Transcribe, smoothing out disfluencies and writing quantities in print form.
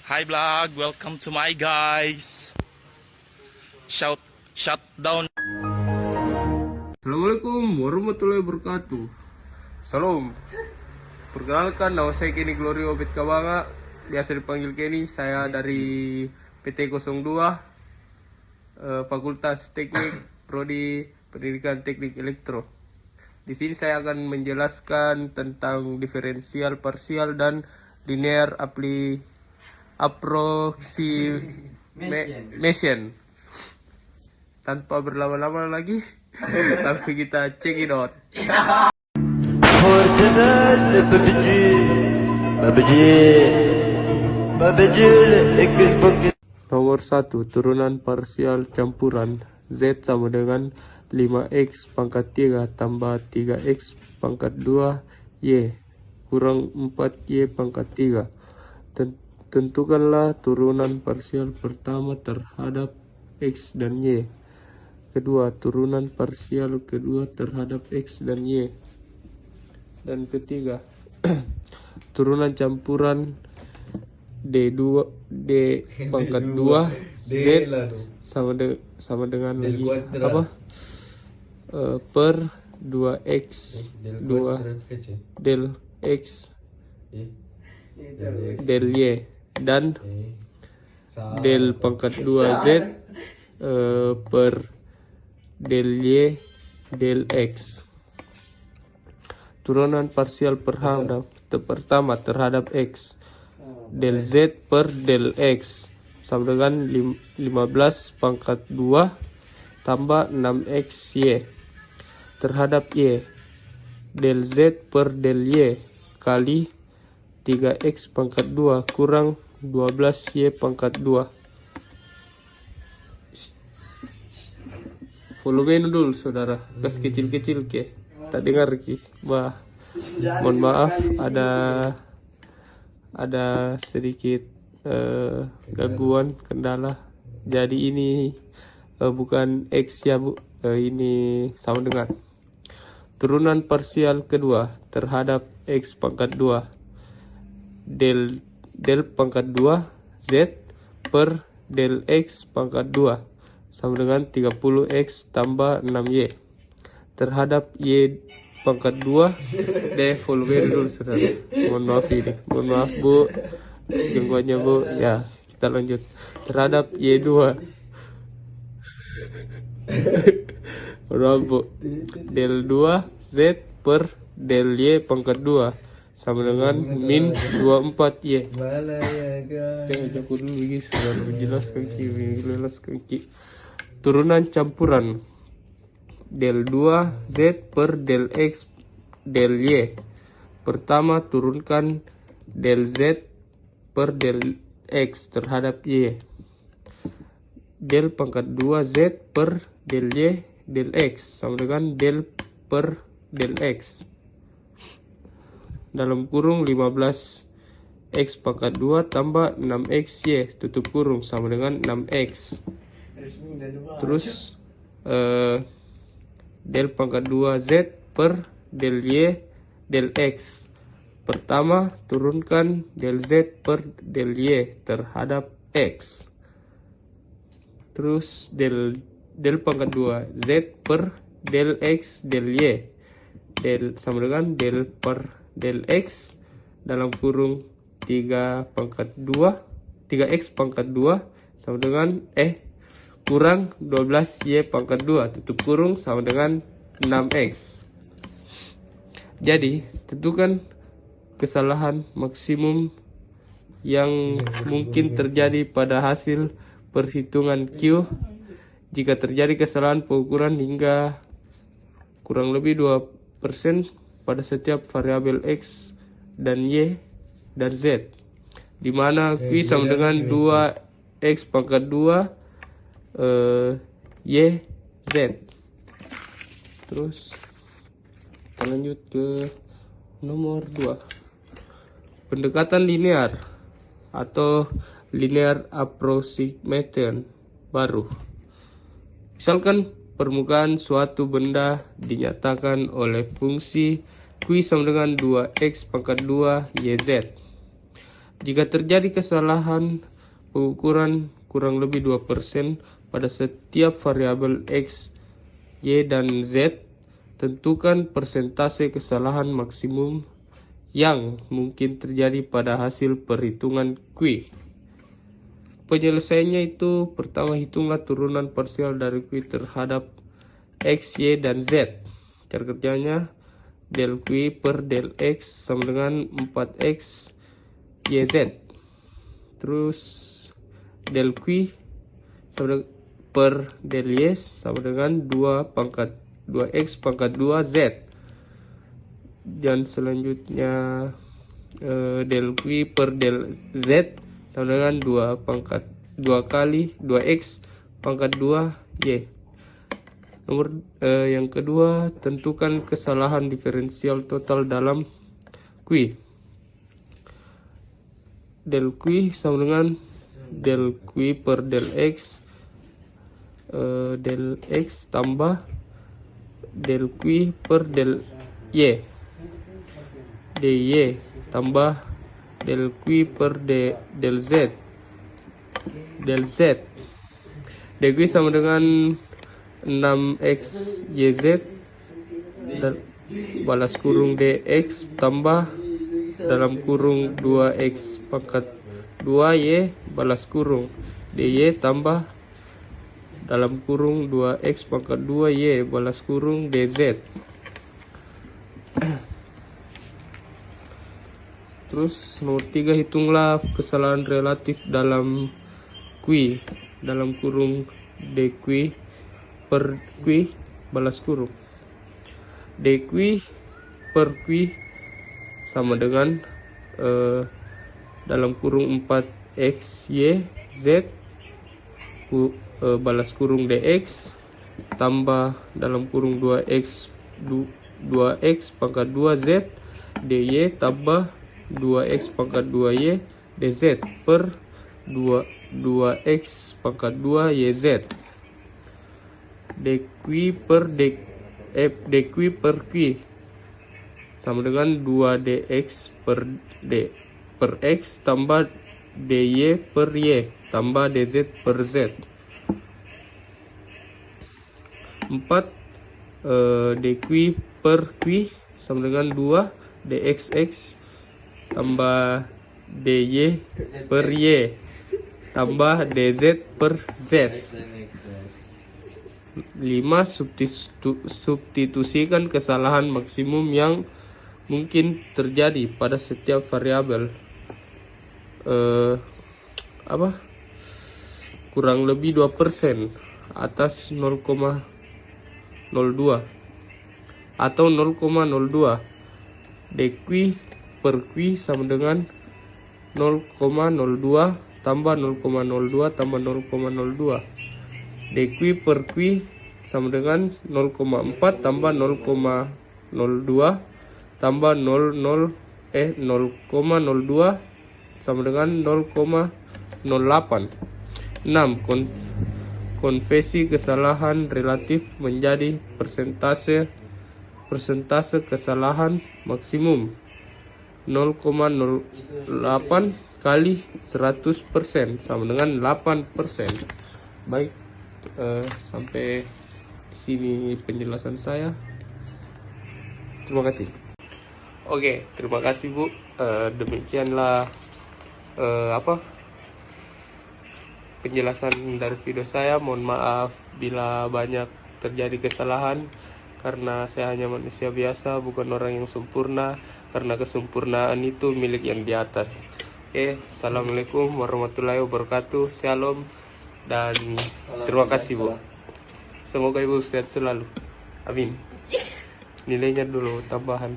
Hi vlog, welcome to my guys. Shut down. Assalamualaikum warahmatullahi wabarakatuh. Salam. Perkenalkan, nama saya Kenny Glorio Obed Kawanga, biasa dipanggil Kenny. Saya dari PT 02 Fakultas Teknik Prodi Pendidikan Teknik Elektro. Di sini saya akan menjelaskan tentang diferensial parsial dan linear approximation. Tanpa berlama-lama lagi, langsung kita check it out. Nomor 1, turunan parsial campuran Z sama dengan 5x pangkat 3 tambah 3x pangkat 2 Y kurang 4y pangkat 3. Tentukanlah turunan parsial pertama terhadap x dan y. Kedua, turunan parsial kedua terhadap x dan y. Dan ketiga, turunan campuran D pangkat 2 Z sama dengan lagi apa? Per 2x 2 del x del y dan del pangkat 2 z per del y del x. Turunan parsial pertama terhadap x, del z per del x sama dengan 15 pangkat 2 tambah 6x y terhadap y, del z per del y kali 3x pangkat 2 kurang 12y pangkat 2. Volume dulu saudara, kas kecil-kecil ke tak dengar ki. Bah, mohon maaf ada sedikit gangguan kendala. Jadi ini bukan x ya bu, ini sama dengan turunan parsial kedua terhadap x pangkat 2 del pangkat 2 z per del x pangkat 2 sama dengan 30x tambah 6y terhadap y pangkat 2 volume dulu saudara. Mohon maaf bu gangguannya bu. Ya, kita lanjut terhadap y2 bu, del 2 z per del y pangkat 2 sama dengan min 24y. Aku dulu guys, sudah menjelaskan ki. Turunan campuran del 2 z per del x del y. Pertama, turunkan del z per del x terhadap y. Del pangkat 2 z per del y del x sama dengan del per del x dalam kurung 15 x pangkat 2 tambah 6x y tutup kurung sama dengan 6x. Terus del pangkat 2 z per del y del x. Pertama, turunkan del z per del y terhadap x. Terus del pangkat 2 z per del x del y del sama dengan del per del x dalam kurung 3x pangkat 2 sama dengan kurang 12y pangkat 2 tutup kurung sama dengan 6x. Jadi tentukan kesalahan maksimum yang mungkin terjadi pada hasil perhitungan Q. Jika terjadi kesalahan pengukuran hingga kurang lebih 2% pada setiap variabel x dan y dan z, di mana Q sama dengan 2x pangkat 2 y z. Terus kita lanjut ke nomor 2, pendekatan linear atau linear approximation baru. Misalkan permukaan suatu benda dinyatakan oleh fungsi Q sama dengan 2x pangkat 2 YZ. Jika terjadi kesalahan pengukuran kurang lebih 2% pada setiap variabel X, Y, dan Z, tentukan persentase kesalahan maksimum yang mungkin terjadi pada hasil perhitungan Q. Penyelesaiannya itu, pertama hitunglah turunan parsial dari Q terhadap X, Y, dan Z. Cara kerjanya, del Q per del X sama dengan 4X YZ. Terus del Q per del Y sama dengan 2x pangkat 2Z. Dan selanjutnya del Q per del Z sama dengan 2 kali 2x pangkat 2Y. Yang kedua, tentukan kesalahan diferensial total dalam Q. Del Q sama dengan del Q per del X tambah del Q per del Y, dy tambah del Q per del Z, del Q sama dengan 6x YZ balas kurung dx tambah dalam kurung 2x pangkat 2y balas kurung dy tambah dalam kurung 2x pangkat 2y balas kurung dz. Terus nomor 3, hitunglah kesalahan relatif dalam Q dalam kurung dq per Q balas kurung. dq per Q sama dengan dalam kurung 4x y z balas kurung dx tambah dalam kurung 2x pangkat 2z dy tambah 2x pangkat 2y dz per 2x pangkat 2 yz. dq per Q sama dengan 2dx per x tambah dy per y tambah dz per z. 4 dq per Q sama dengan 2 dxx tambah dy per y tambah dz per z. 5. Substitusikan kesalahan maksimum yang mungkin terjadi pada setiap variabel kurang lebih 2% atas 0,02 atau 0,02. dq per Q sama dengan 0,02 tambah 0,02 tambah 0,02. dq per Q sama dengan 0,4 tambah 0,02 tambah 0,02 sama dengan 0,08. 6. Konversi kesalahan relatif menjadi persentase kesalahan maksimum. 0,08 kali 100% sama dengan 8%. Baik, sampai sini penjelasan saya. Terima kasih. Oke, terima kasih Bu. Demikianlah penjelasan dari video saya. Mohon maaf bila banyak terjadi kesalahan, karena saya hanya manusia biasa, bukan orang yang sempurna, karena kesempurnaan itu milik yang di atas. Oke, assalamualaikum warahmatullahi wabarakatuh. Shalom dan terima kasih Bu. Semoga Ibu sehat selalu. Amin. Nilainya dulu tambahan.